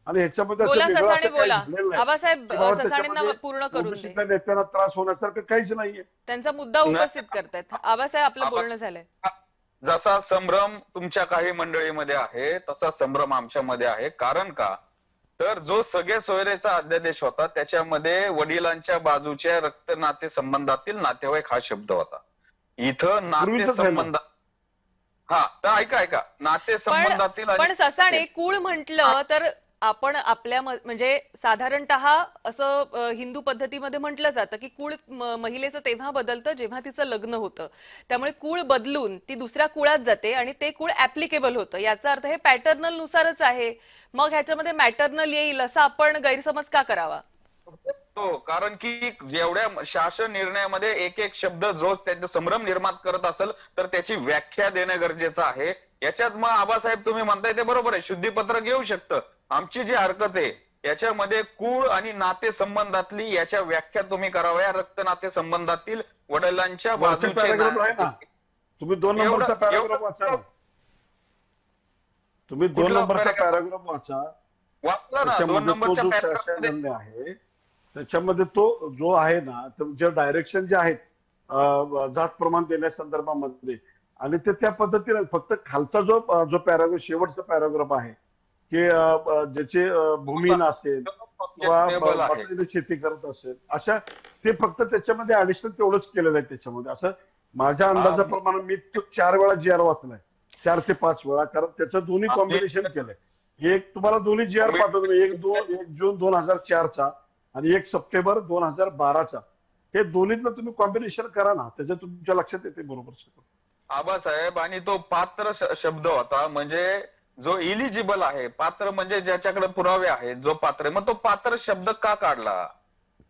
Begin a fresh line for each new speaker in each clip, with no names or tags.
आणि ह्याच्यामध्ये असं
बोला
वेगळं
ससाणे,
असं काही
बोला.
झालेलं नाही
आबासाहेब
की बाबा
ससाणेंना
त्याच्यामध्ये
पूर्ण करून दे.
ओबीसीतल्या नेत्यांना त्रास होण्यासारखं काहीच नाहीये.
त्यांचा मुद्दा उपस्थित
नाही,
करतायत. आबासाहेब, आपलं
आपण
बोलणं झालंय.
जसा संभ्रम तुमच्या काही मंडळीमध्ये आहे तसा संभ्रम आमच्यामध्ये आहे. कारण का, तर जो सगळे सोयरेचा अध्यादेश होता त्याच्यामध्ये वडिलांच्या बाजूच्या रक्त नाते संबंधातील नातेवाईक हा शब्द होता. इथं नाते
पूर्वीच आहे ना.
संबंध, हा तर ऐका ऐका, नाते
पण
संबंधातील आणि
पण ससाणे, कुळ म्हटलं तर आपण आपल्या म्हणजे साधारणतः असं हिंदू पद्धतीमध्ये म्हटलं जातं की कुळ महिलेचं तेव्हा बदलतं जेव्हा तिचं लग्न होतं. त्यामुळे कुळ बदलून ती दुसऱ्या कुळात जाते आणि ते कुळ ऍप्लिकेबल होतं. याचा अर्थ हे पॅटर्नल नुसारच आहे. मग ह्याच्यामध्ये मॅटर्नल येईल असा आपण गैरसमज का करावा?
हो, कारण की जेवढ्या शासन निर्णयामध्ये एक एक शब्द जो त्याचा संभ्रम निर्माण करत असेल तर त्याची व्याख्या देणं गरजेचं आहे. याच्यात मग आबासाहेब तुम्ही म्हणताय ते बरोबर आहे, शुद्धीपत्रक येऊ शकतं. आमची जी हरकत आहे याच्यामध्ये कुळ आणि नाते संबंधातली याच्या व्याख्या तुम्ही कराव्या. रक्त नाते संबंधातील वडिलांच्या
वरच्या
बाजूचे
पॅराग्राफ आहे ना, तुम्ही 2 नंबरचा पॅराग्राफ वाचा ना. तुम्ही 2
कुठला
नंबरचा
paragraph?
पॅराग्राफ वाचा.
वाचला ना 2
त्याच्यामध्ये तो
नंबरच्या
जो
पॅराग्राफ
शासन
मध्ये.
निर्णय आहे त्याच्यामध्ये तो जो आहे ना, जे डायरेक्शन जे आहेत जात प्रमाण देण्यासंदर्भामध्ये, आणि ते त्या पद्धतीने फक्त खालचा जो पॅराग्राफ, शेवटचा पॅराग्राफ आहे की ज्याचे भूमिहीन असेल किंवा
Objectionable आहे.
बाकीची शेती करत असेल, अशा ते फक्त त्याच्यामध्ये ऍडिशनल तेवढंच केलेलं आहे त्याच्यामध्ये. असं माझ्या अंदाजाप्रमाणे मी 4 वेळा जी आर वाचलाय, 4 ते 5 वेळा, कारण त्याचं दोन्ही कॉम्बिनेशन केलंय. एक तुम्हाला दोन्ही जी आर पाठवतो मी, एक जून 2004 चा आणि 1 सप्टेंबर 2012 चा. हे दोन्हीतलं तुम्ही कॉम्बिनेशन करा ना, त्याच्या तुमच्या लक्षात येते बरोबर सगळं.
आबासाहेब, आणि तो पात्र शब्द होता म्हणजे जो इलिजिबल आहे. पात्र म्हणजे ज्याच्याकडे पुरावे आहेत, जो पात्र आहे. मग तो पात्र शब्द का काढला?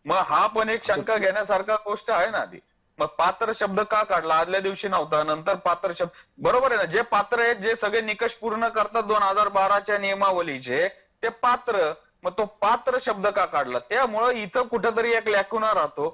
मग हा पण एक शंका घेण्यासारखा गोष्ट आहे ना आधी. मग पात्र शब्द का काढला? आदल्या दिवशी नव्हता, नंतर पात्र शब्द. बरोबर आहे ना, जे पात्र आहेत, जे सगळे निकष पूर्ण करतात 2012च्या नियमावलीचे, ते पात्र. मग तो पात्र शब्द का काढला? त्यामुळं इथं कुठेतरी एक लॅकुना राहतो.